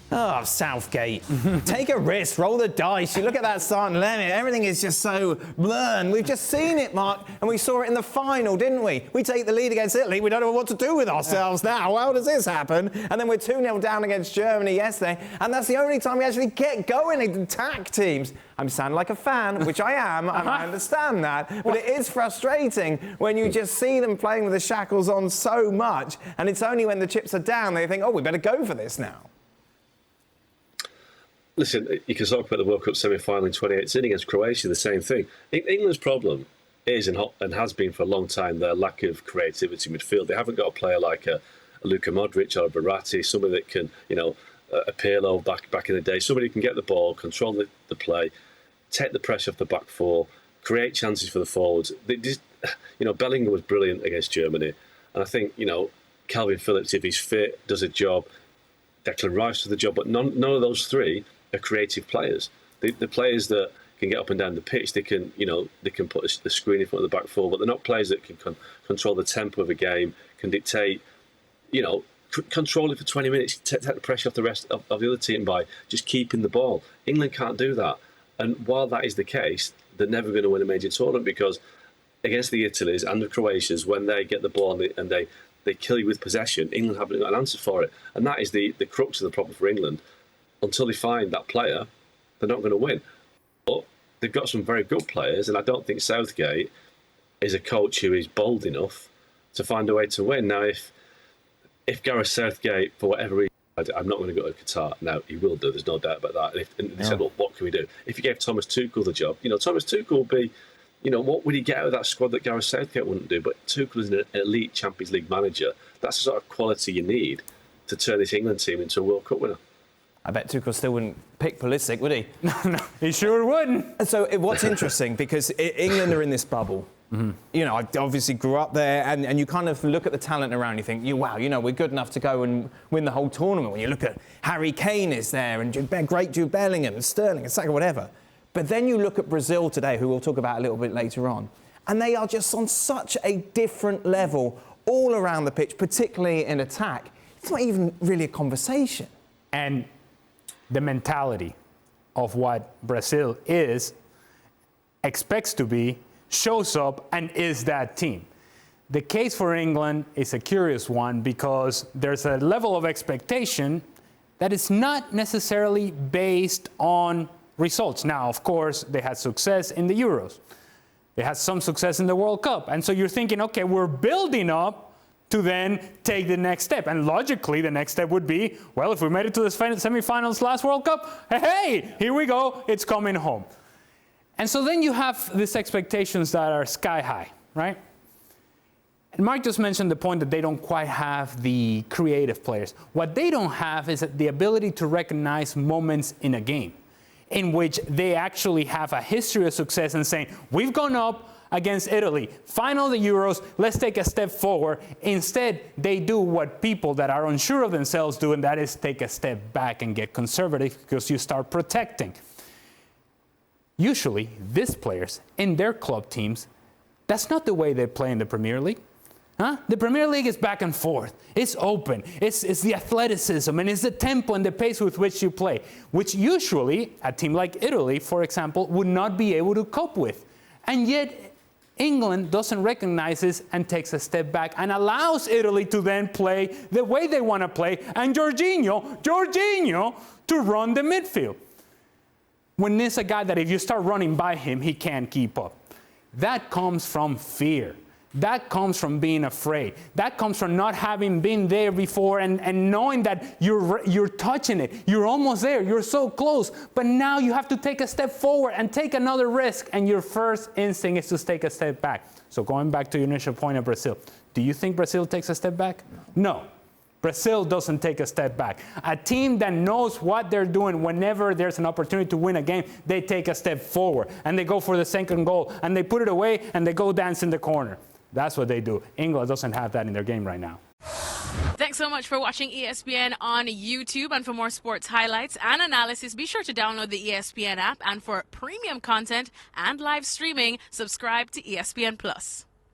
Oh, Southgate. Take a risk, roll the dice. You look at that starting 11, everything is just so blurred. We've just seen it, Mark, and we saw it in the final, didn't we? We take the lead against Italy, we don't know what to do with ourselves now. How does this happen? And then we're 2-0 down against Germany yesterday, and that's the only time we actually get going and attack teams. I'm sounding like a fan, which I am, and I understand that, but it is frustrating when you just see them playing with the shackles on so much, and it's only when the chips are down they think, oh, we better go for this now. Listen, you can talk about the World Cup semi-final in 2018 against Croatia, the same thing. England's problem is and has been for a long time their lack of creativity in midfield. They haven't got a player like a Luka Modric or a Verratti, somebody that can, a Pirlo back in the day, somebody who can get the ball, control the play, take the pressure off the back four, create chances for the forwards. Bellingham was brilliant against Germany. And I think, Calvin Phillips, if he's fit, does a job. Declan Rice does the job. But none of those three are creative players. The players that can get up and down the pitch, they can put the screen in front of the back four, but they're not players that can control the tempo of a game, can dictate, control it for 20 minutes, take the pressure off the rest of the other team by just keeping the ball. England can't do that. And while that is the case, they're never going to win a major tournament because against the Italians and the Croatians, when they get the ball and they kill you with possession, England haven't got an answer for it. And that is the crux of the problem for England. Until they find that player, they're not going to win. But they've got some very good players, and I don't think Southgate is a coach who is bold enough to find a way to win. Now, if Gareth Southgate, for whatever reason, I'm not going to go to Qatar. Now, he will do, there's no doubt about that. And they said, well, what can we do? If you gave Thomas Tuchel the job, Thomas Tuchel would be, what would he get out of that squad that Gareth Southgate wouldn't do? But Tuchel is an elite Champions League manager. That's the sort of quality you need to turn this England team into a World Cup winner. I bet Tuchel still wouldn't pick Pulisic, would he? No, he sure wouldn't. So what's interesting, because England are in this bubble. Mm-hmm. I obviously grew up there, and you kind of look at the talent around, you think, wow, we're good enough to go and win the whole tournament. When you look at Harry Kane is there, and great Jude Bellingham, and Sterling, and Saka, whatever. But then you look at Brazil today, who we'll talk about a little bit later on, and they are just on such a different level all around the pitch, particularly in attack. It's not even really a conversation. And the mentality of what Brazil expects to be, shows up and is that team. The case for England is a curious one because there's a level of expectation that is not necessarily based on results. Now, of course, they had success in the Euros. They had some success in the World Cup. And so you're thinking, okay, we're building up to then take the next step. And logically, the next step would be, well, if we made it to the semifinals last World Cup, hey, here we go, it's coming home. And so then you have these expectations that are sky high, right? And Mark just mentioned the point that they don't quite have the creative players. What they don't have is the ability to recognize moments in a game in which they actually have a history of success and saying, we've gone up against Italy, final of the Euros, let's take a step forward. Instead, they do what people that are unsure of themselves do, and that is take a step back and get conservative because you start protecting. Usually, these players in their club teams, that's not the way they play in the Premier League. The Premier League is back and forth. It's open. It's the athleticism, and it's the tempo and the pace with which you play, which usually a team like Italy, for example, would not be able to cope with. And yet, England doesn't recognize this and takes a step back and allows Italy to then play the way they want to play, and Jorginho to run the midfield. When there's a guy that if you start running by him, he can't keep up. That comes from fear. That comes from being afraid. That comes from not having been there before and knowing that you're touching it. You're almost there. You're so close. But now you have to take a step forward and take another risk. And your first instinct is to take a step back. So going back to your initial point of Brazil, do you think Brazil takes a step back? No. Brazil doesn't take a step back. A team that knows what they're doing whenever there's an opportunity to win a game, they take a step forward. And they go for the second goal. And they put it away and they go dance in the corner. That's what they do. England doesn't have that in their game right now. Thanks so much for watching ESPN on YouTube. And for more sports highlights and analysis, be sure to download the ESPN app. And for premium content and live streaming, subscribe to ESPN Plus.